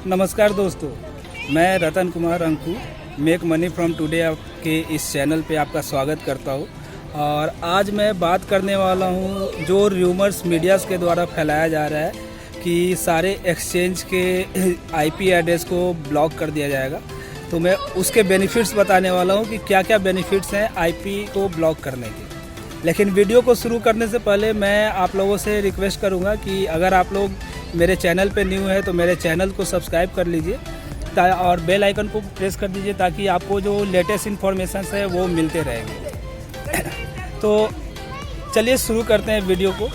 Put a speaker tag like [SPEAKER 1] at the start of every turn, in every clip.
[SPEAKER 1] नमस्कार दोस्तों, मैं रतन कुमार अंकु मेक मनी फ्रॉम टुडे के इस चैनल पे आपका स्वागत करता हूँ। और आज मैं बात करने वाला हूँ जो र्यूमर्स मीडियाज़ के द्वारा फैलाया जा रहा है कि सारे एक्सचेंज के आईपी एड्रेस को ब्लॉक कर दिया जाएगा। तो मैं उसके बेनिफिट्स बताने वाला हूँ कि क्या क्या बेनिफिट्स हैं आईपी को ब्लॉक करने के। लेकिन वीडियो को शुरू करने से पहले मैं आप लोगों से रिक्वेस्ट करूँगा कि अगर आप लोग मेरे चैनल पे न्यू है तो मेरे चैनल को सब्सक्राइब कर लीजिए और बेल आइकन को प्रेस कर दीजिए ताकि आपको जो लेटेस्ट इन्फॉर्मेशन है वो मिलते रहेंगे। तो चलिए शुरू करते हैं वीडियो को।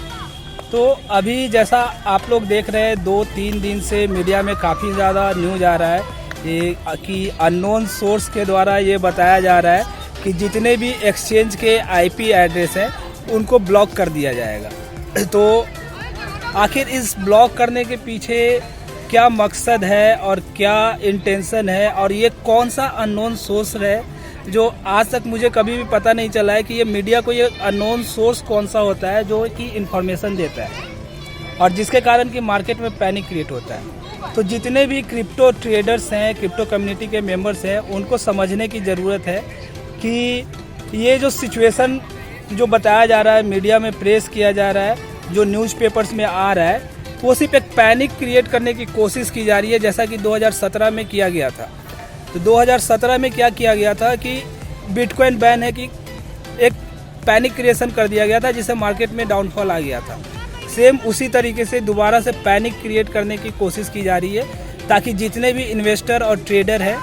[SPEAKER 1] तो अभी जैसा आप लोग देख रहे हैं 2-3 दिन से मीडिया में काफ़ी ज़्यादा न्यूज़ आ रहा है कि अननोन सोर्स के द्वारा ये बताया जा रहा है कि जितने भी एक्सचेंज के आईपी एड्रेस हैं उनको ब्लॉक कर दिया जाएगा। तो आखिर इस ब्लॉक करने के पीछे क्या मकसद है और क्या इंटेंशन है और ये कौन सा अननोन सोर्स है जो आज तक मुझे कभी भी पता नहीं चला है कि ये मीडिया को ये अननोन सोर्स कौन सा होता है जो कि इन्फॉर्मेशन देता है और जिसके कारण कि मार्केट में पैनिक क्रिएट होता है। तो जितने भी क्रिप्टो ट्रेडर्स हैं, क्रिप्टो कम्युनिटी के मेंबर्स हैं, उनको समझने की ज़रूरत है कि ये जो सिचुएशन जो बताया जा रहा है, मीडिया में प्रेस किया जा रहा है, जो न्यूज़पेपर्स में आ रहा है, वो सिर्फ एक पैनिक क्रिएट करने की कोशिश की जा रही है जैसा कि 2017 में किया गया था। तो 2017 में क्या किया गया था कि बिटकॉइन बैन है कि एक पैनिक क्रिएशन कर दिया गया था जिससे मार्केट में डाउनफॉल आ गया था। सेम उसी तरीके से दोबारा से पैनिक क्रिएट करने की कोशिश की जा रही है ताकि जितने भी इन्वेस्टर और ट्रेडर हैं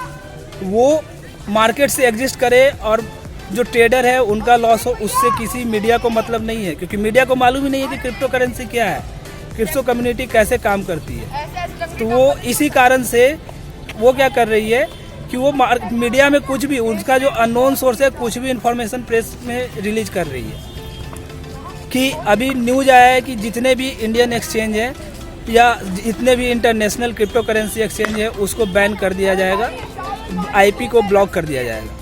[SPEAKER 1] वो मार्केट से एग्जिस्ट करे और जो ट्रेडर है उनका लॉस हो, उससे किसी मीडिया को मतलब नहीं है क्योंकि मीडिया को मालूम ही नहीं है कि क्रिप्टो करेंसी क्या है, क्रिप्टो कम्युनिटी कैसे काम करती है। तो वो इसी कारण से वो क्या कर रही है कि वो मीडिया में कुछ भी उसका जो अननोन सोर्स है कुछ भी इंफॉर्मेशन प्रेस में रिलीज कर रही है। कि अभी न्यूज़ आया है कि जितने भी इंडियन एक्सचेंज हैं या जितने भी इंटरनेशनल क्रिप्टो करेंसी एक्सचेंज है उसको बैन कर दिया जाएगा, आईपी को ब्लॉक कर दिया जाएगा।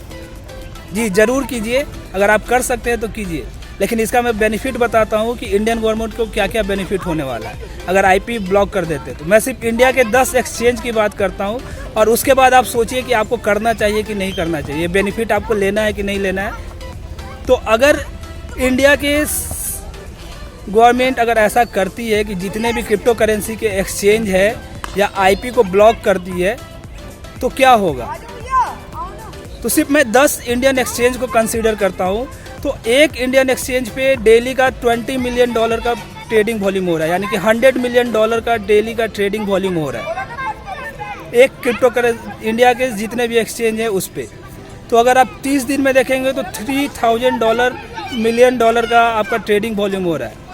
[SPEAKER 1] जी ज़रूर कीजिए, अगर आप कर सकते हैं तो कीजिए। लेकिन इसका मैं बेनिफिट बताता हूँ कि इंडियन गवर्नमेंट को क्या क्या बेनिफिट होने वाला है अगर आईपी ब्लॉक कर देते। तो मैं सिर्फ इंडिया के 10 एक्सचेंज की बात करता हूँ और उसके बाद आप सोचिए कि आपको करना चाहिए कि नहीं करना चाहिए, ये बेनिफिट आपको लेना है कि नहीं लेना है। तो अगर इंडिया के गवर्नमेंट अगर ऐसा करती है कि जितने भी क्रिप्टो करेंसी के एक्सचेंज है या आईपी को ब्लॉक करती है तो क्या होगा। तो सिर्फ मैं 10 इंडियन एक्सचेंज को कंसीडर करता हूँ। तो एक इंडियन एक्सचेंज पे डेली का $20 मिलियन का ट्रेडिंग वॉल्यूम हो रहा है, यानी कि $100 मिलियन का डेली का ट्रेडिंग वॉल्यूम हो रहा है एक क्रिप्टो करेंसी इंडिया के जितने भी एक्सचेंज है उस पर। तो अगर आप 30 दिन में देखेंगे तो $3000 मिलियन का आपका ट्रेडिंग वॉल्यूम हो रहा है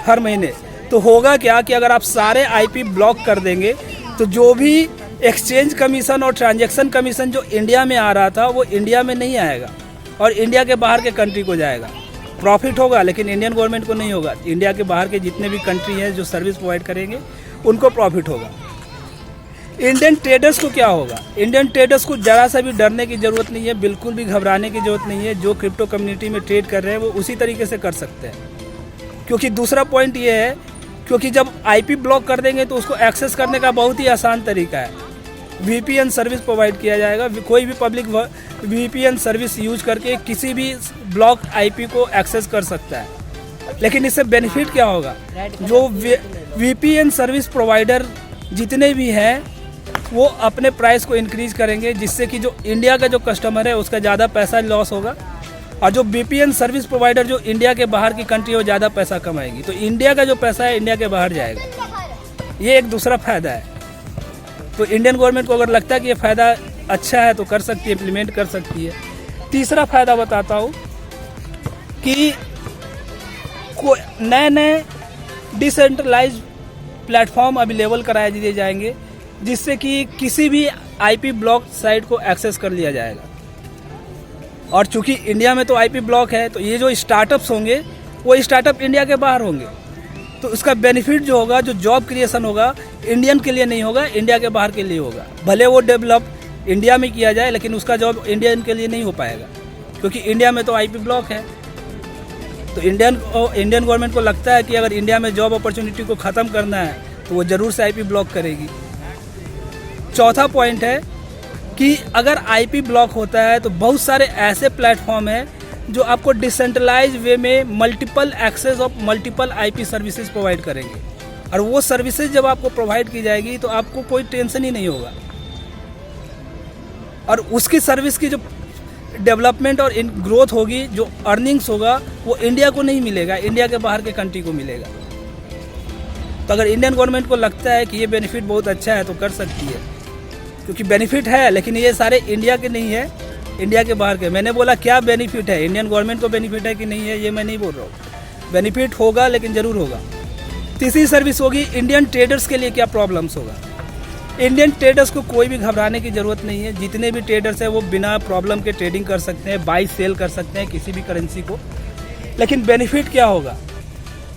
[SPEAKER 1] हर महीने। तो होगा क्या कि अगर आप सारे आईपी ब्लॉक कर देंगे तो जो भी एक्सचेंज कमीशन और ट्रांजैक्शन कमीशन जो इंडिया में आ रहा था वो इंडिया में नहीं आएगा और इंडिया के बाहर के कंट्री को जाएगा। प्रॉफिट होगा लेकिन इंडियन गवर्नमेंट को नहीं होगा। इंडिया के बाहर के जितने भी कंट्री हैं जो सर्विस प्रोवाइड करेंगे उनको प्रॉफिट होगा। इंडियन ट्रेडर्स को क्या होगा। इंडियन ट्रेडर्स को ज़रा सा भी डरने की ज़रूरत नहीं है, बिल्कुल भी घबराने की ज़रूरत नहीं है। जो क्रिप्टो कम्युनिटी में ट्रेड कर रहे हैं वो उसी तरीके से कर सकते हैं। क्योंकि दूसरा पॉइंट ये है क्योंकि जब आईपी ब्लॉक कर देंगे तो उसको एक्सेस करने का बहुत ही आसान तरीका है, वीपीएन सर्विस प्रोवाइड किया जाएगा। कोई भी पब्लिक वीपीएन सर्विस यूज करके किसी भी ब्लॉक आईपी को एक्सेस कर सकता है। लेकिन इससे बेनिफिट क्या होगा, जो वीपीएन सर्विस प्रोवाइडर जितने भी हैं वो अपने प्राइस को इंक्रीज करेंगे जिससे कि जो इंडिया का जो कस्टमर है उसका ज़्यादा पैसा लॉस होगा और जो वीपीएन सर्विस प्रोवाइडर जो इंडिया के बाहर की कंट्री है वो ज़्यादा पैसा कमाएगी। तो इंडिया का जो पैसा है इंडिया के बाहर जाएगा। ये एक दूसरा फ़ायदा है। तो इंडियन गवर्नमेंट को अगर लगता है कि ये फ़ायदा अच्छा है तो कर सकती है, इम्प्लीमेंट कर सकती है। तीसरा फ़ायदा बताता हूँ कि नए डिसेंट्रलाइज प्लेटफॉर्म अवेलेबल कराए दिए जाएंगे जिससे कि किसी भी आईपी ब्लॉक साइट को एक्सेस कर लिया जाएगा। और चूंकि इंडिया में तो आईपी ब्लॉक है तो ये जो स्टार्टअप्स होंगे वो स्टार्टअप इंडिया के बाहर होंगे। तो उसका बेनिफिट जो होगा, जो जॉब क्रिएशन होगा, इंडियन के लिए नहीं होगा, इंडिया के बाहर के लिए होगा। भले वो डेवलप इंडिया में किया जाए लेकिन उसका जॉब इंडियन के लिए नहीं हो पाएगा क्योंकि इंडिया में तो आईपी ब्लॉक है। तो इंडियन गवर्नमेंट को लगता है कि अगर इंडिया में जॉब अपॉर्चुनिटी को ख़त्म करना है तो वो ज़रूर से आईपी ब्लॉक करेगी। चौथा पॉइंट है कि अगर आईपी ब्लॉक होता है तो बहुत सारे ऐसे प्लेटफॉर्म हैं जो आपको डिसेंट्रलाइज वे में multiple access of multiple IP services provide करेंगे, और वो सर्विसेज जब आपको प्रोवाइड की जाएगी तो आपको कोई टेंशन ही नहीं होगा, और उसकी सर्विस की जो डेवलपमेंट और ग्रोथ होगी, जो अर्निंग्स होगा, वो इंडिया को नहीं मिलेगा, इंडिया के बाहर के कंट्री को मिलेगा। तो अगर इंडियन गवर्नमेंट को लगता है कि ये बेनिफिट बहुत अच्छा है तो कर सकती है, क्योंकि बेनिफिट है, लेकिन ये सारे इंडिया के नहीं है, इंडिया के बाहर के। मैंने बोला क्या बेनिफिट है, इंडियन गवर्नमेंट को बेनिफिट है कि नहीं है ये मैं नहीं बोल रहा हूँ, बेनिफिट होगा लेकिन ज़रूर होगा। तीसरी सर्विस होगी इंडियन ट्रेडर्स के लिए क्या प्रॉब्लम्स होगा। इंडियन ट्रेडर्स को कोई भी घबराने की ज़रूरत नहीं है, जितने भी ट्रेडर्स हैं वो बिना प्रॉब्लम के ट्रेडिंग कर सकते हैं, बाई सेल कर सकते हैं किसी भी करेंसी को। लेकिन बेनिफिट क्या होगा,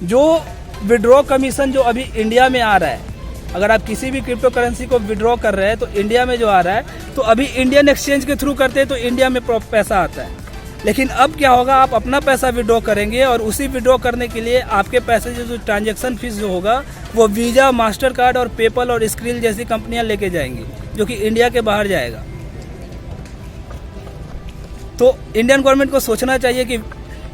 [SPEAKER 1] जो विड्रॉ कमीशन जो अभी इंडिया में आ रहा है, अगर आप किसी भी क्रिप्टो करेंसी को विड्रॉ कर रहे हैं तो इंडिया में जो आ रहा है, तो अभी इंडियन एक्सचेंज के थ्रू करते हैं तो इंडिया में पैसा आता है। लेकिन अब क्या होगा, आप अपना पैसा विड्रॉ करेंगे और उसी विड्रॉ करने के लिए आपके पैसे जो ट्रांजैक्शन फीस जो होगा वो वीज़ा, मास्टर कार्ड और पेपल और स्क्रिल जैसी कंपनियां लेके जाएंगी, जो कि इंडिया के बाहर जाएगा। तो इंडियन गवर्नमेंट को सोचना चाहिए कि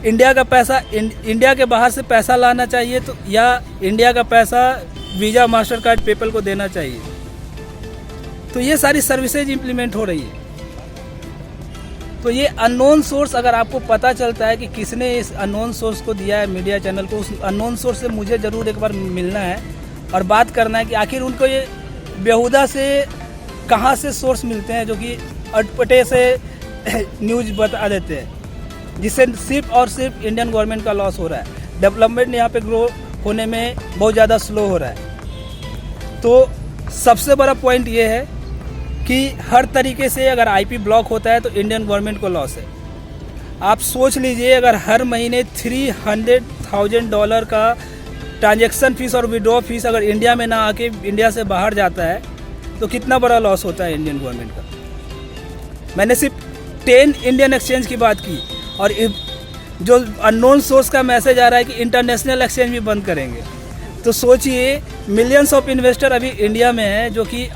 [SPEAKER 1] इंडिया का पैसा इंडिया के बाहर से पैसा लाना चाहिए तो, या इंडिया का पैसा वीज़ा, मास्टर कार्ड, पेपल को देना चाहिए। तो ये सारी सर्विसेज इंप्लीमेंट हो रही है। तो ये अननोन सोर्स, अगर आपको पता चलता है कि किसने इस अननोन सोर्स को दिया है मीडिया चैनल को, उस अननोन सोर्स से मुझे ज़रूर एक बार मिलना है और बात करना है कि आखिर उनको ये बेहुदा से कहाँ से सोर्स मिलते हैं जो कि अटपटे से न्यूज़ बता देते हैं, जिससे सिर्फ और सिर्फ इंडियन गवर्नमेंट का लॉस हो रहा है। डेवलपमेंट यहाँ पे ग्रो होने में बहुत ज़्यादा स्लो हो रहा है। तो सबसे बड़ा पॉइंट ये है कि हर तरीके से अगर आईपी ब्लॉक होता है तो इंडियन गवर्नमेंट को लॉस है। आप सोच लीजिए, अगर हर महीने $300,000 का ट्रांजैक्शन फीस और विड्रॉ फीस अगर इंडिया में ना आके इंडिया से बाहर जाता है तो कितना बड़ा लॉस होता है इंडियन गवर्नमेंट का। मैंने सिर्फ 10 इंडियन एक्सचेंज की बात की, और जो अननोन सोर्स का मैसेज आ रहा है कि इंटरनेशनल एक्सचेंज भी बंद करेंगे। तो सोचिए, मिलियंस ऑफ इन्वेस्टर अभी इंडिया में हैं जो कि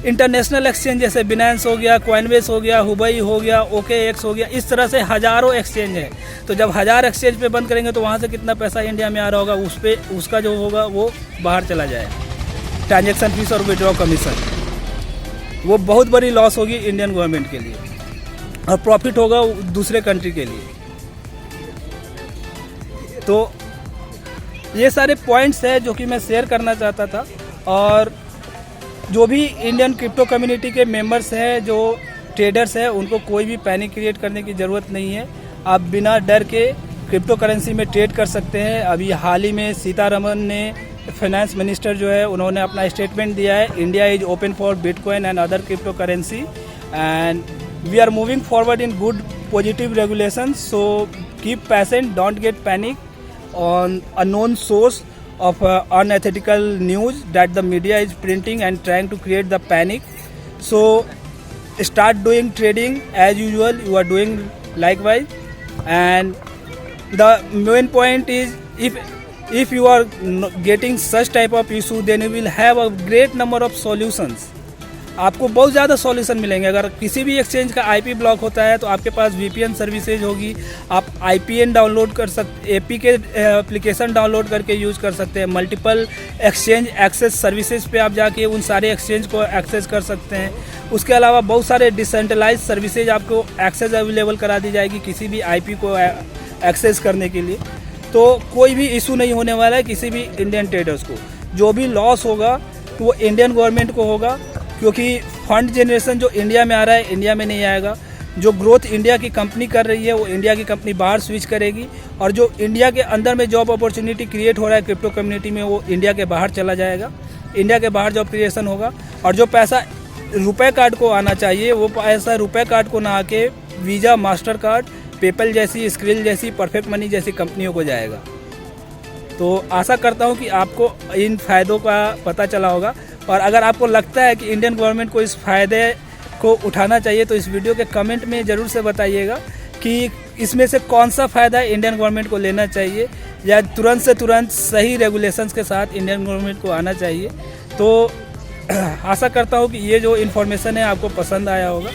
[SPEAKER 1] इंटरनेशनल एक्सचेंज जैसे बिनेंस हो गया, कॉइनबेस हो गया, हुबई हो गया, OKX हो गया, इस तरह से हज़ारों एक्सचेंज है। तो जब 1000 एक्सचेंज पे बंद करेंगे तो वहाँ से कितना पैसा इंडिया में आ रहा होगा, उस पर उसका जो होगा वो बाहर चला जाएगा। ट्रांजैक्शन फीस और विड्रॉ कमीशन, वो बहुत बड़ी लॉस होगी इंडियन गवर्नमेंट के लिए, और प्रॉफिट होगा दूसरे कंट्री के लिए। तो ये सारे पॉइंट्स हैं जो कि मैं शेयर करना चाहता था। और जो भी इंडियन क्रिप्टो कम्युनिटी के मेंबर्स हैं, जो ट्रेडर्स हैं, उनको कोई भी पैनिक क्रिएट करने की ज़रूरत नहीं है। आप बिना डर के क्रिप्टो करेंसी में ट्रेड कर सकते हैं। अभी हाल ही में सीतारमन ने, फाइनेंस मिनिस्टर जो है, उन्होंने अपना स्टेटमेंट दिया है, India is open for bitcoin and other cryptocurrency and we are moving forward in good positive regulation, so keep patient, don't get panic on unknown source of unethical news that the media is printing and trying to create the panic. So start doing trading as usual, you are doing likewise. And the main point is, if you are getting such type of issue, then you will have a great number of solutions. आपको बहुत ज़्यादा solution मिलेंगे। अगर किसी भी exchange का IP block होता है तो आपके पास VPN सर्विसेज होगी, आप IPN डाउनलोड कर सकते, APK एप्लीकेशन डाउनलोड करके यूज़ कर सकते हैं। मल्टीपल एक्सचेंज एक्सेस सर्विसेज पे आप जाके उन सारे एक्सचेंज को एक्सेस कर सकते हैं। उसके अलावा बहुत सारे डिसेंट्रलाइज सर्विसेज आपको एक्सेस अवेलेबल करा दी जाएगी किसी भी IP को एक्सेस करने के लिए। तो कोई भी इशू नहीं होने वाला है किसी भी इंडियन ट्रेडर्स को। जो भी लॉस होगा तो वो इंडियन गवर्नमेंट को होगा, क्योंकि फंड जनरेशन जो इंडिया में आ रहा है इंडिया में नहीं आएगा। जो ग्रोथ इंडिया की कंपनी कर रही है वो इंडिया की कंपनी बाहर स्विच करेगी, और जो इंडिया के अंदर में जॉब अपॉर्चुनिटी क्रिएट हो रहा है क्रिप्टो कम्युनिटी में, वो इंडिया के बाहर चला जाएगा। इंडिया के बाहर जॉब क्रिएशन होगा, और जो पैसा रुपए कार्ड को आना चाहिए वो पैसा रुपए कार्ड को ना आके वीज़ा, मास्टर कार्ड, पेपल जैसी, स्क्रिल जैसी, परफेक्ट मनी जैसी कंपनियों को जाएगा। तो आशा करता हूँ कि आपको इन फ़ायदों का पता चला होगा, और अगर आपको लगता है कि इंडियन गवर्नमेंट को इस फ़ायदे को उठाना चाहिए तो इस वीडियो के कमेंट में ज़रूर से बताइएगा कि इसमें से कौन सा फ़ायदा इंडियन गवर्नमेंट को लेना चाहिए, या तुरंत से तुरंत सही रेगुलेशंस के साथ इंडियन गवर्नमेंट को आना चाहिए। तो आशा करता हूँ कि ये जो इन्फॉर्मेशन है आपको पसंद आया होगा,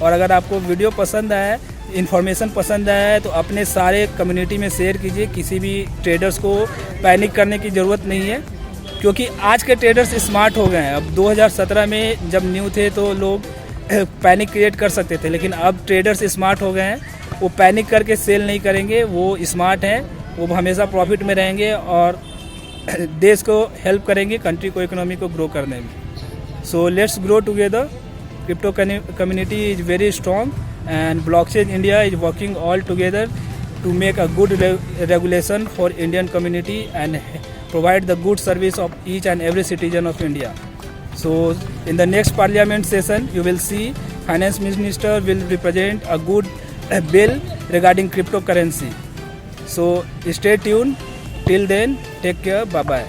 [SPEAKER 1] और अगर आपको वीडियो पसंद आया है, इन्फॉर्मेशन पसंद आया है, तो अपने सारे कम्युनिटी में शेयर कीजिए। किसी भी ट्रेडर्स को पैनिक करने की ज़रूरत नहीं है, क्योंकि आज के ट्रेडर्स स्मार्ट हो गए हैं। अब 2017 में जब न्यू थे तो लोग पैनिक क्रिएट कर सकते थे, लेकिन अब ट्रेडर्स स्मार्ट हो गए हैं। वो पैनिक करके सेल नहीं करेंगे, वो स्मार्ट हैं, वो हमेशा प्रॉफिट में रहेंगे और देश को हेल्प करेंगे, कंट्री को, इकोनॉमी को ग्रो करने में। So let's grow together. Crypto community is very strong and Blockchain India is working all together to make a good regulation for Indian community and provide the good service of each and every citizen of India. So in the next parliament session you will see finance minister will represent a good bill regarding cryptocurrency. So stay tuned. Till then, take care. Bye bye.